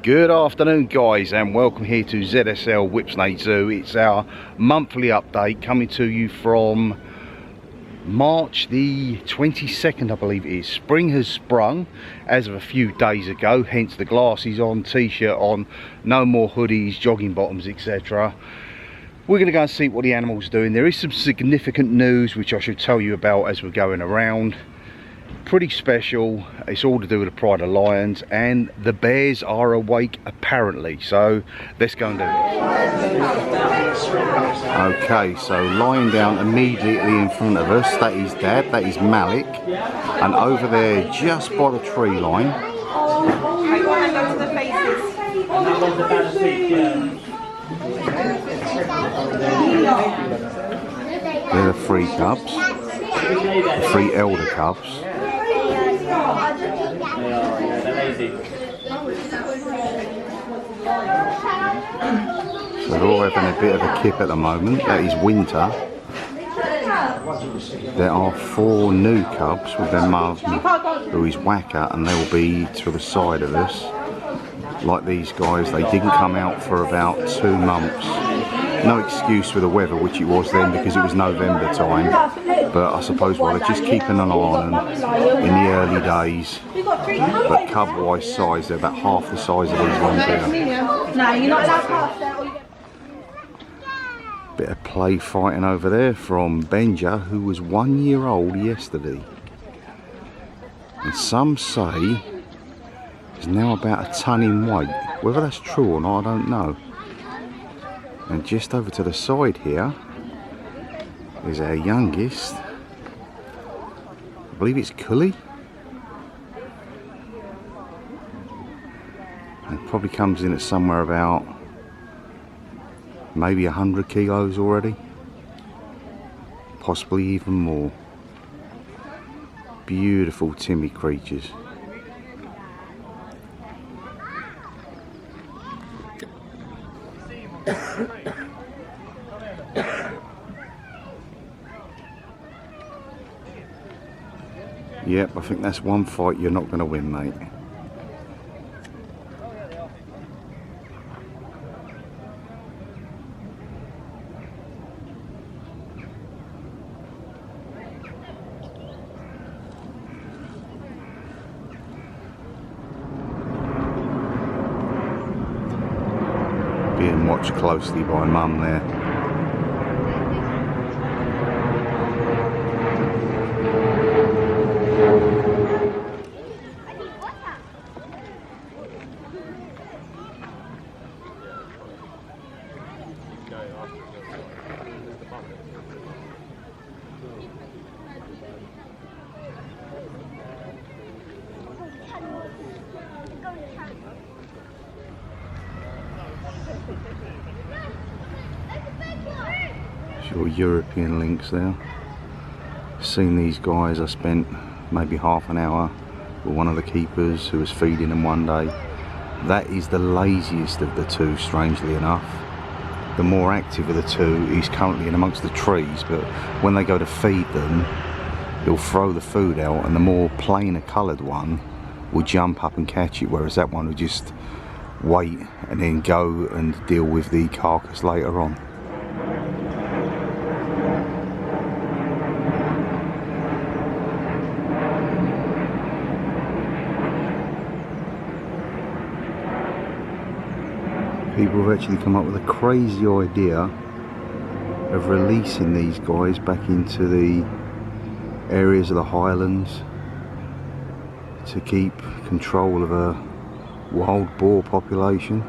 Good afternoon guys, and welcome here to ZSL Whipsnade Zoo. It's our monthly update coming to you from March the 22nd, I believe it is. Spring has sprung as of a few days ago, hence the glasses on, t-shirt on, no more hoodies, jogging bottoms, etc. We're going to go and see what the animals are doing. There is some significant news which I should tell you about as we're going around. Pretty special. It's all to do with the Pride of Lions, and the bears are awake apparently, so let's go and do it. Okay, so lying down immediately in front of us, that is Dad, that is Malik, and over there just by the tree line they're the three cubs, the three elder cubs. So they're all having a bit of a kip at the moment. That is Winter. There are four new cubs with their mum, who is Whacker, and they'll be to the side of us. Like these guys, they didn't come out for about 2 months. No excuse with the weather, which it was then because it was November time, but I suppose while they're just keeping an eye on them in the early days. But cub wise size, they're about half the size of these ones here. No, you're not allowed past there. Bit of play fighting over there from Benja, who was 1 year old yesterday, and some say is now about a ton in weight. Whether that's true or not, I don't know. And just over to the side here is our youngest. I believe it's Cully. And it probably comes in at somewhere about maybe 100 kilos already. Possibly even more. Beautiful Timmy creatures. Yep, I think that's one fight you're not going to win, mate. Being watched closely by Mum there. Your European lynx there. Seen these guys, I spent maybe half an hour with one of the keepers who was feeding them one day. That is the laziest of the two, strangely enough. The more active of the two is currently in amongst the trees, but when they go to feed them, he'll throw the food out, and the more plainer coloured one will jump up and catch it, whereas that one will just wait and then go and deal with the carcass later on. People have actually come up with a crazy idea of releasing these guys back into the areas of the highlands to keep control of a wild boar population.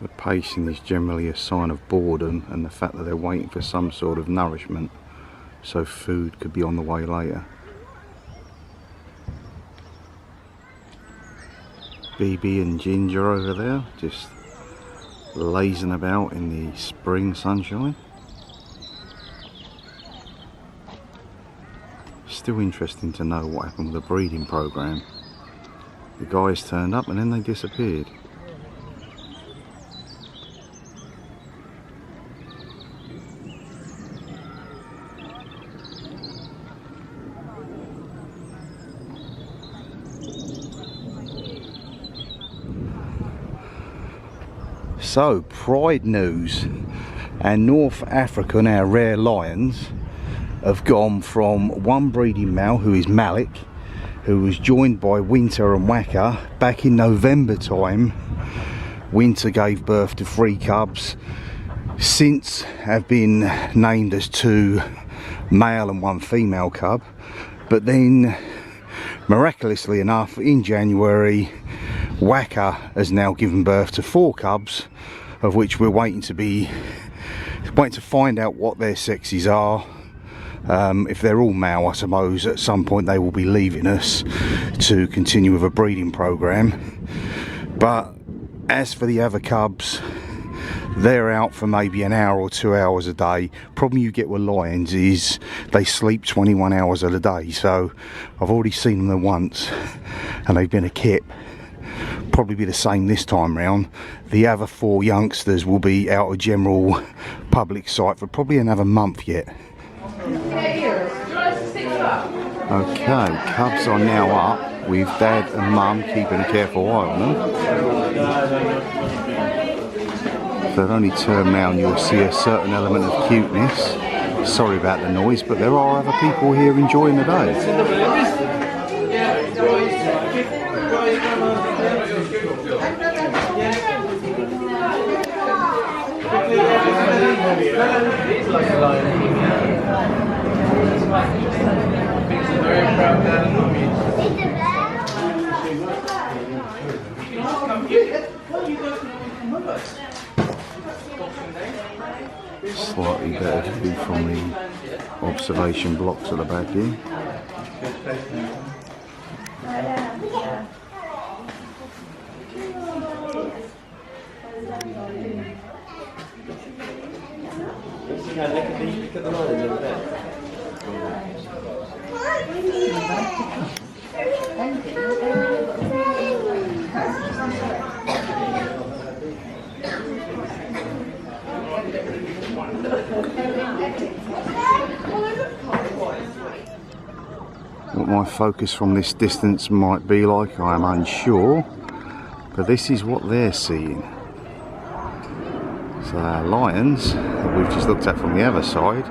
The pacing is generally a sign of boredom and the fact that they're waiting for some sort of nourishment. so food could be on the way later. BB and Ginger over there, just lazing about in the spring sunshine. Still interesting to know what happened with the breeding program. The guys turned up and then they disappeared. So, Pride news, and North African, our rare lions, have gone from one breeding male, who is Malik, who was joined by Winter and Waka back in November time. Winter gave birth to 3 cubs, since have been named as 2 male and 1 female cub, but then miraculously enough in January Waka has now given birth to 4 cubs, of which we're waiting to find out what their sexes are. If they're all male, I suppose at some point they will be leaving us to continue with a breeding program. But as for the other cubs, they're out for maybe an hour or 2 hours a day. Problem you get with lions is they sleep 21 hours of the day. So I've already seen them once and they've been a kip. Probably be the same this time round. The other 4 youngsters will be out of general public sight for probably another month yet. Okay, cubs are now up with Dad and Mum keeping a careful eye on them. If they've only turned round, you'll see a certain element of cuteness. Sorry about the noise, but there are other people here enjoying the day. Slightly better view from the observation blocks at the back here. What my focus from this distance might be like, I am unsure, but this is what they're seeing. So our lions, that we've just looked at from the other side,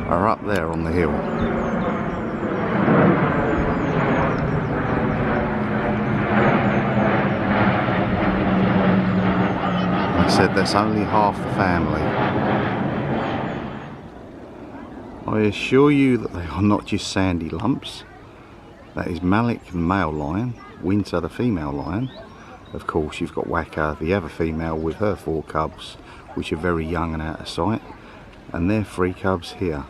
are up there on the hill. I said that's only half the family. I assure you that they are not just sandy lumps. That is Malik, the male lion, Winter, the female lion. Of course, you've got Waka, the other female, with her 4 cubs, which are very young and out of sight, and their 3 cubs here.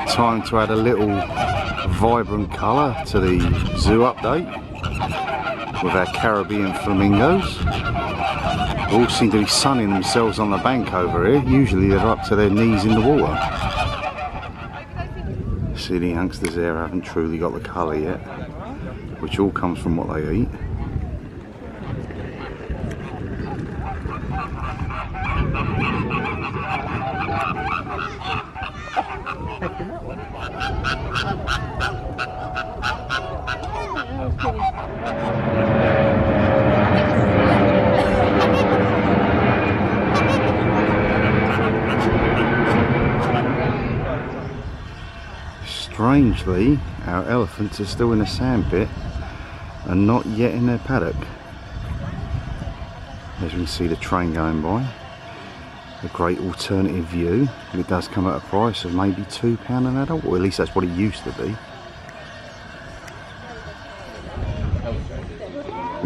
Time to add a little vibrant colour to the zoo update with our Caribbean flamingos. All seem to be sunning themselves on the bank over here. Usually they're up to their knees in the water. See, the youngsters there haven't truly got the colour yet, which all comes from what they eat. Strangely, our elephants are still in the sandpit and not yet in their paddock. As you can see the train going by, a great alternative view. It does come at a price of maybe £2 an adult, or at least that's what it used to be.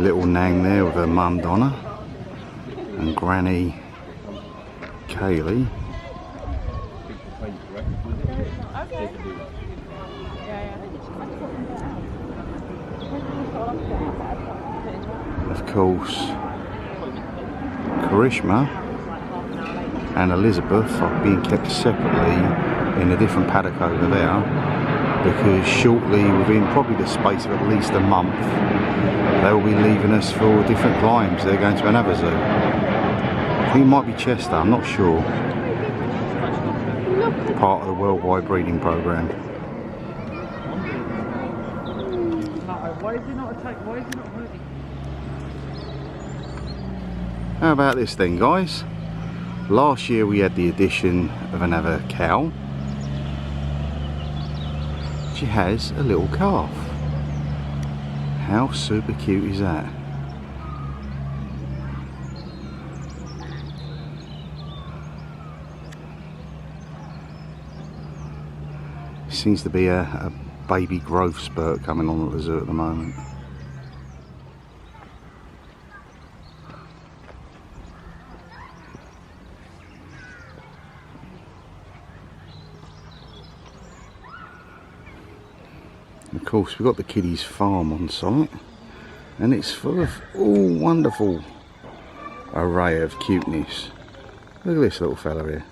Little Nang there with her mum Donna and Granny Kaylee. Of course, Karishma and Elizabeth are being kept separately in a different paddock over there, because shortly, within probably the space of at least a month, they will be leaving us for different climes. They're going to another zoo. I think it might be Chester, I'm not sure. Part of the worldwide breeding program. Why is he not attacking? Why is he not hurting? How about this then, guys? Last year we had the addition of another cow. She has a little calf. How super cute is that? Seems to be a baby growth spurt coming on at the zoo at the moment. Of course, we've got the kiddies farm on site, and it's full of all wonderful array of cuteness. Look at this little fella here.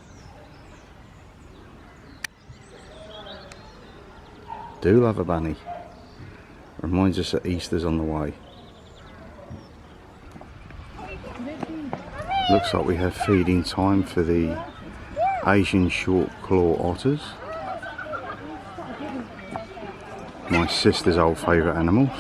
Do love a bunny. Reminds us that Easter's on the way. Looks like we have feeding time for the Asian short claw otters. My sister's old favourite animals.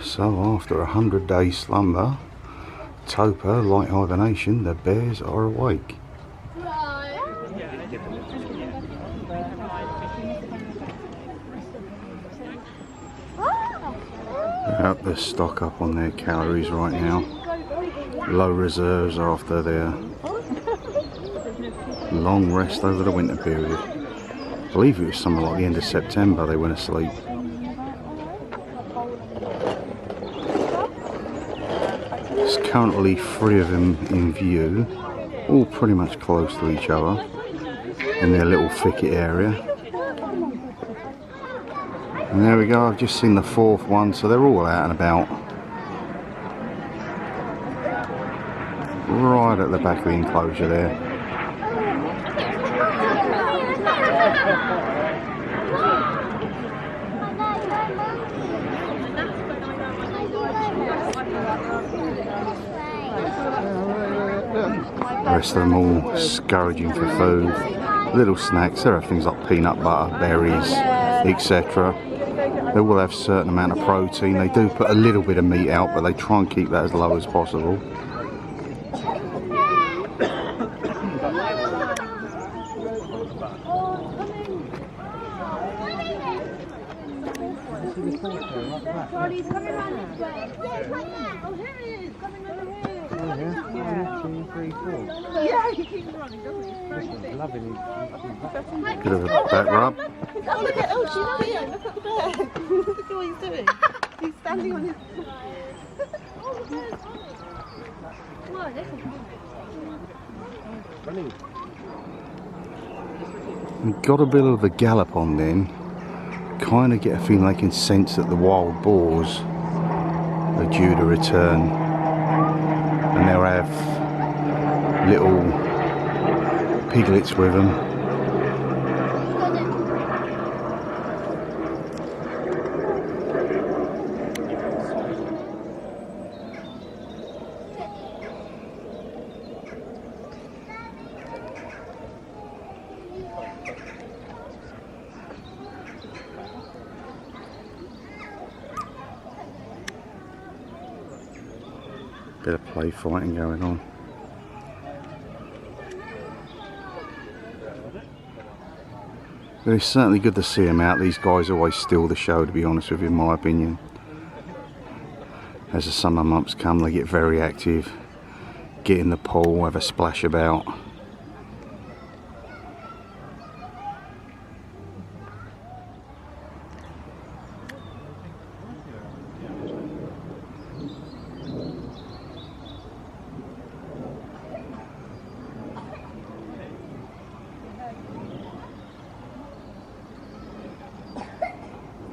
So after 100-day slumber, torpor, light hibernation, the bears are awake. They're up to stock up on their calories right now. Low reserves after their long rest over the winter period. I believe it was something like the end of September they went asleep. There's currently 3 of them in view, all pretty much close to each other in their little thicket area. And there we go, I've just seen the 4th one, so they're all out and about. Right at the back of the enclosure there. The rest of them all scrounging for food. Little snacks, there are things like peanut butter, berries, etc. They will have a certain amount of protein. They do put a little bit of meat out, but they try and keep that as low as possible. Charlie's coming around this way. Yes, right there. Oh, here he is. Coming over here. Yeah. 1, 2, 3, 4. Yeah, he keeps running, doesn't he? Listen, loving it. Bit of a back rub. Oh, look at, oh, she's here. Look at the bear. Look at what he's doing. He's standing on his... Oh, the bear's running. Whoa, this is Running. We got a bit of a gallop on then. Kind of get a feeling they can sense that the wild boars are due to return, and they'll have little piglets with them. Bit of play fighting going on. But it's certainly good to see them out. These guys always steal the show, to be honest with you, in my opinion. As the summer months come, they get very active, get in the pool, have a splash about.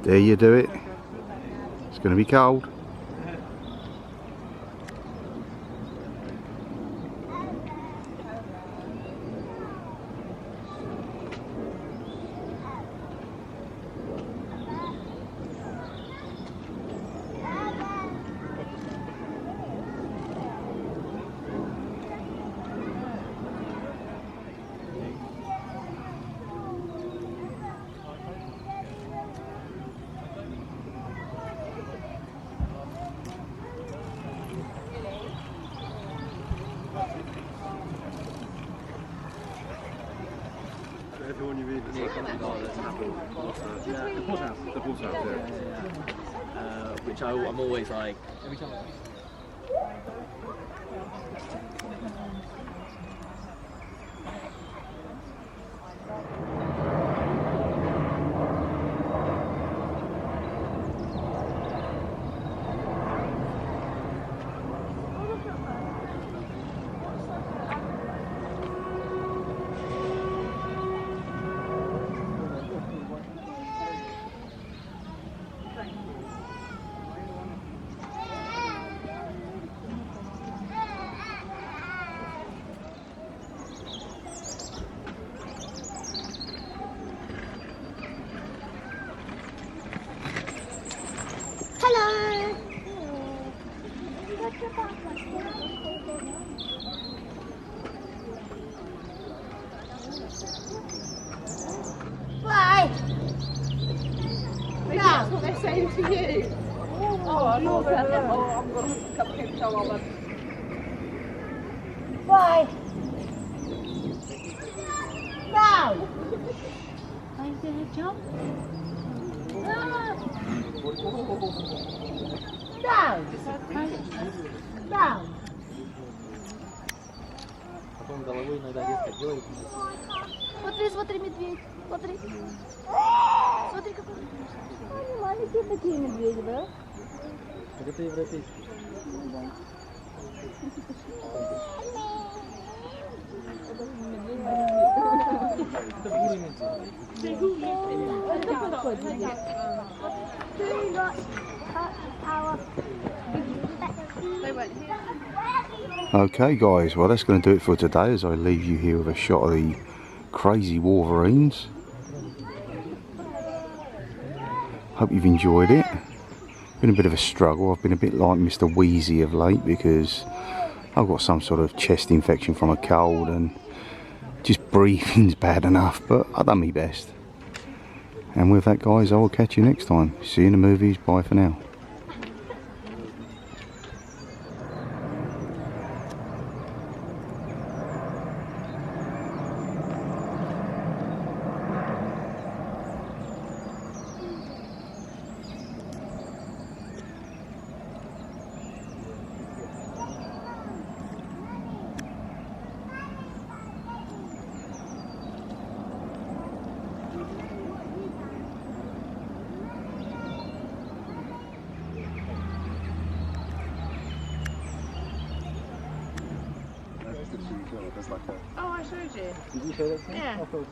There you do it. It's going to be cold. Everyone you read the horse house, yeah. Which I'm always like, every time. Why? Maybe that's what they're saying to you. Oh, I'm going to come here so I'll Why? No! Are you going to jump? No! No! Потом головой иногда резко делает. Смотри, медведь. Смотри. Смотри, какой медведь. Они маленькие такие медведи, да? Это европейский. Это бурый Okay guys, well that's going to do it for today as I leave you here with a shot of the crazy wolverines. Hope you've enjoyed it. Been a bit of a struggle. I've been a bit like Mr. Wheezy of late because I've got some sort of chest infection from a cold and just breathing's bad enough, but I've done my best. And with that guys, I will catch you next time. See you in the movies. Bye for now. Oh, I showed you. Did you show that to me? Yeah. I thought